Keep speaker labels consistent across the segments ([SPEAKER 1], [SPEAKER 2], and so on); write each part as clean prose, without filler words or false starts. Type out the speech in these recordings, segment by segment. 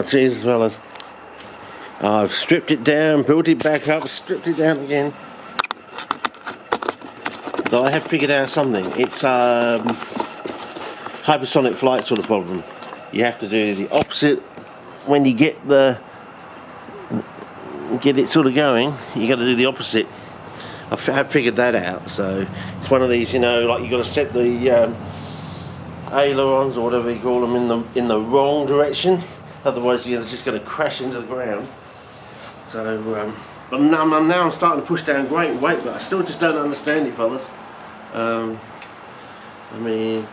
[SPEAKER 1] Jesus, fellas. I've stripped it down, built it back up, stripped it down again. Though I have figured out something. It's hypersonic flight sort of problem. You have to do the opposite when you get it sort of going. You got to do the opposite. I have figured that out. So it's one of these, you know, like you got to set the ailerons or whatever you call them in the wrong direction. Otherwise, you're just going to crash into the ground. So, but now I'm starting to push down great weight, but I still just don't understand it, fellas. I mean,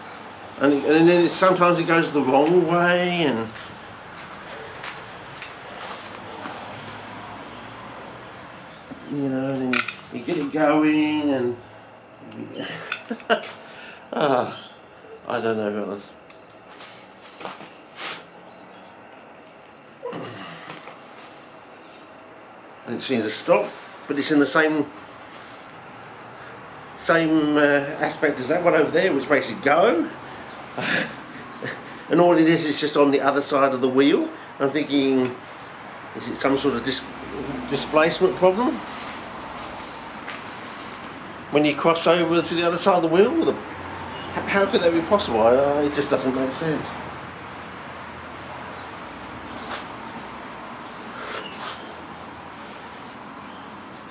[SPEAKER 1] and then sometimes it goes the wrong way, and you know, then you get it going, and I don't know, fellas. And it seems to stop, but it's in the same aspect as that one over there, which makes it go. And all it is just on the other side of the wheel. I'm thinking, is it some sort of displacement problem? When you cross over to the other side of the wheel, how could that be possible? It just doesn't make sense.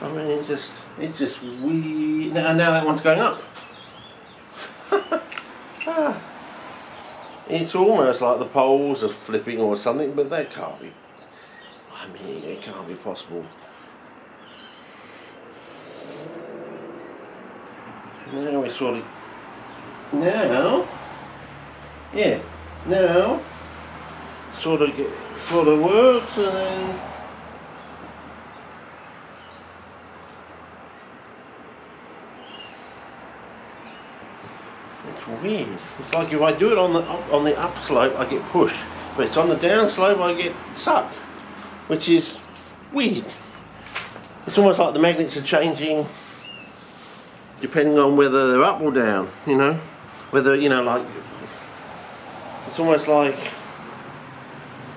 [SPEAKER 1] I mean, it's just weird. Now that one's going up. It's almost like the poles are flipping or something, but that can't be. I mean, it can't be possible. Now we sort of. Now sort of works, and then. It's weird. It's like if I do it on the upslope, I get pushed, but it's on the downslope, I get sucked, which is weird. It's almost like the magnets are changing depending on whether they're up or down. You know, whether like it's almost like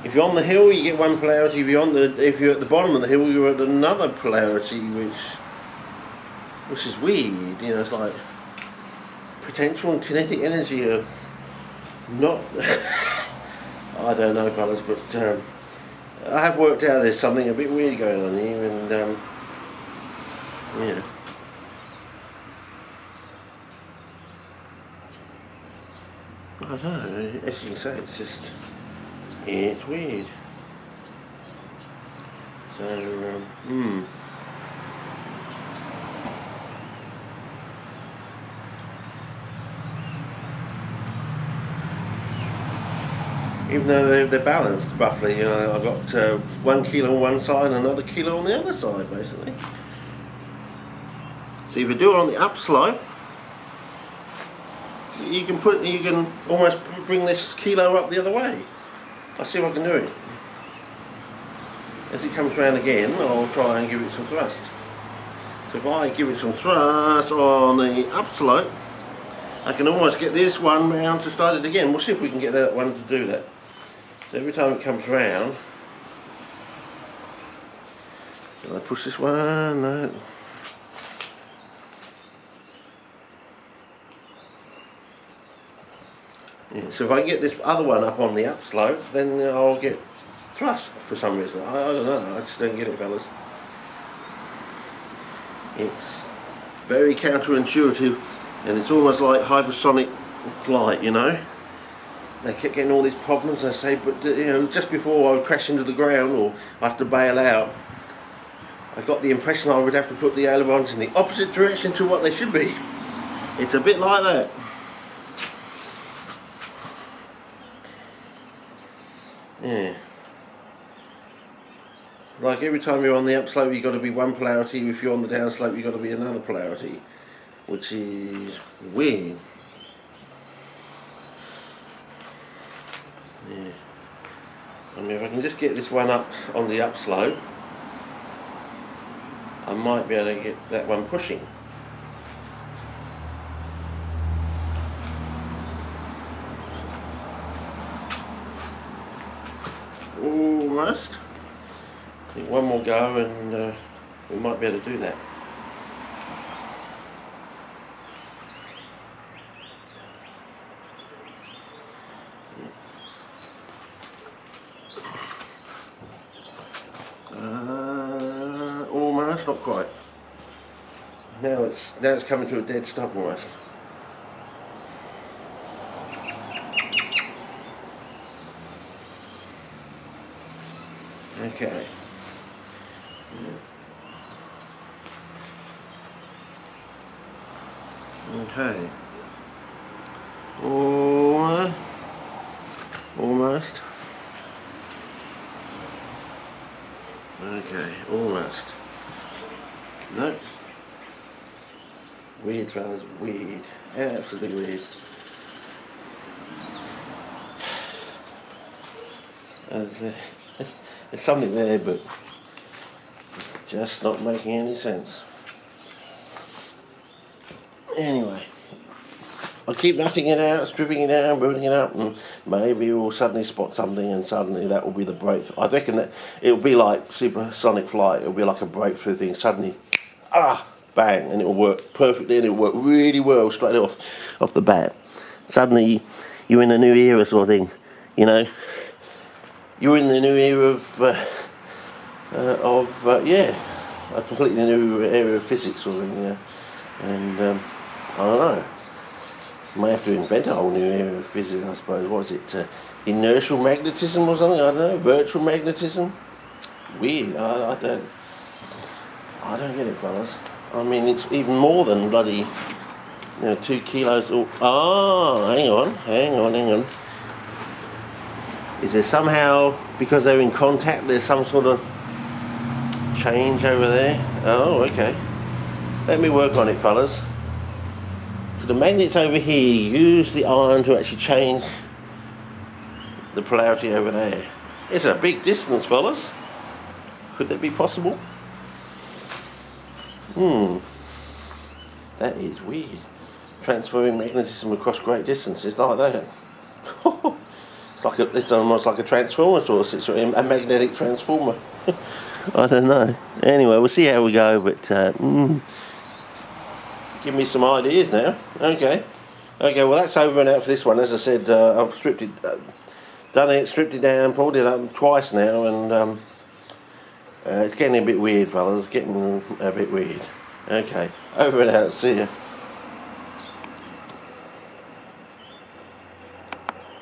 [SPEAKER 1] if you're on the hill, you get one polarity. If you're at the bottom of the hill, you're at another polarity, which is weird. You know, it's like. Potential and kinetic energy are not. I don't know, fellas, but I have worked out there's something a bit weird going on here, and yeah. I don't know. As you can say, it's weird. So even though they're balanced roughly, you know, I've got 1 kilo on one side and another kilo on the other side, basically. So if you do it on the upslope, you can almost bring this kilo up the other way. I'll see if I can do it. As it comes round again, I'll try and give it some thrust. So if I give it some thrust on the upslope, I can almost get this one round to start it again. We'll see if we can get that one to do that. So every time it comes round, can I push this one? No. Yeah, so if I get this other one up on the upslope, then I'll get thrust for some reason. I don't know, I just don't get it, fellas. It's very counterintuitive, and it's almost like hypersonic flight, you know. They kept getting all these problems, I say, but you know, just before I would crash into the ground or I have to bail out, I got the impression I would have to put the ailerons in the opposite direction to what they should be. It's a bit like that. Yeah. Like every time you're on the upslope, you've got to be one polarity. If you're on the downslope, you've got to be another polarity, which is weird. Yeah. I mean, if I can just get this one up on the upslope, I might be able to get that one pushing. Ooh. almost. I think one more go and we might be able to do that. Almost, not quite. Now it's coming to a dead stop almost. Okay. Okay. Almost. Okay, almost. No. Weird, fellas, weird. Absolutely weird. There's something there, but just not making any sense. Anyway, I'll keep nutting it out, stripping it down, building it up, and maybe we'll suddenly spot something, and suddenly that will be the breakthrough. I reckon that it'll be like supersonic flight. It'll be like a breakthrough thing. Suddenly, bang, and it'll work perfectly, and it'll work really well straight off the bat. Suddenly, you're in a new era sort of thing, you know. You're in the new era of a completely new area of physics sort of thing, yeah. And I don't know. May have to invent a whole new area of physics, I suppose. What is it? Inertial magnetism or something? I don't know. Virtual magnetism? Weird. I don't get it, fellas. I mean, it's even more than bloody 2 kilos. Hang on. Is there somehow, because they're in contact, there's some sort of change over there? Oh, okay. Let me work on it, fellas. So the magnet's over here. Use the iron to actually change the polarity over there. It's a big distance, fellas. Could that be possible? That is weird. Transferring magnetism across great distances like that. It's almost like a transformer sort of situation, a magnetic transformer. I don't know. Anyway, we'll see how we go, but give me some ideas now. Okay, well that's over and out for this one. As I said, I've stripped it down, pulled it up twice now, and it's getting a bit weird, fellas. It's getting a bit weird. Okay, over and out. See ya.